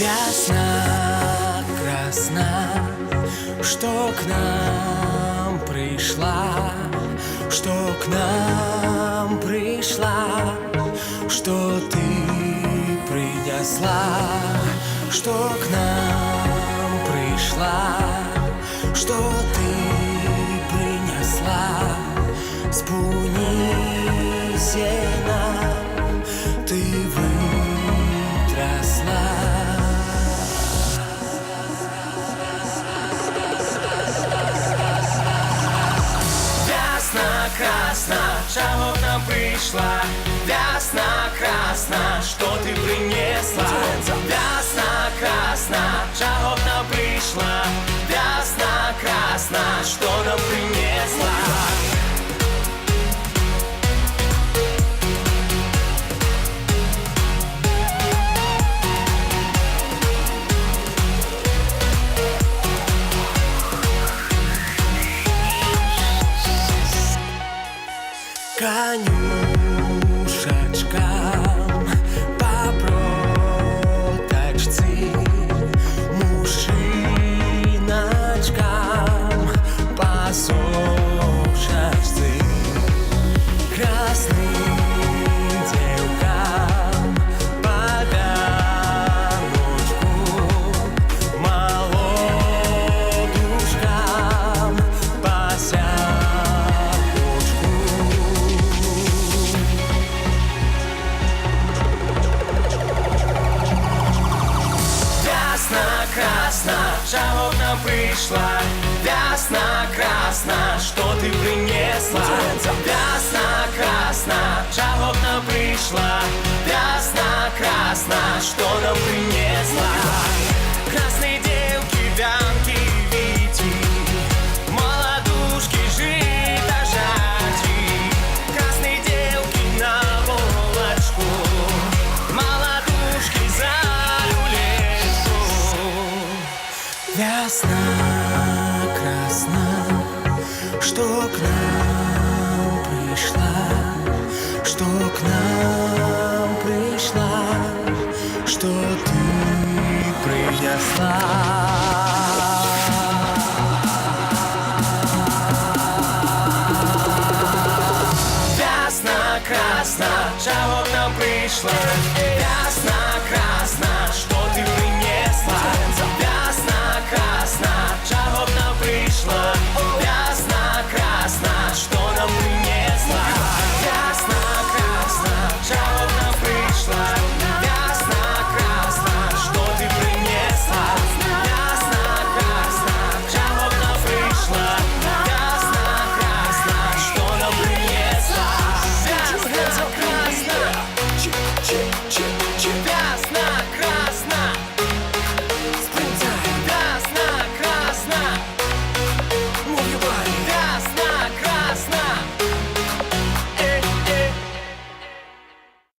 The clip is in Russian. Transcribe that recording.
Весна красна, что к нам пришла, что к нам пришла, что ты принесла, что к нам пришла, что ты принесла. Спуни сена, ты вытрясла. Весна красна, чего к нам пришла. Весна красна, что ты принесла. Весна красна, чего к нам пришла. Весна красна, что нам принесла. Конюшечкам по проточці, мужчиночкам по сошечці, красным девкам по вяночку, молодушкам по сяпочку. Весна красна, чего к нам пришла. Весна красна, что ты принесла. Весна красна, чего к нам пришла. Весна красна, что нам принесла. Красные девки, вянки, вити, молодушки, жито, жати. Красные девки на волочку, молодушки за рулетку. Весна красна, что к нам пришла, что к нам пришла, что ты принесла. Весна красна, чего к нам пришла. Весна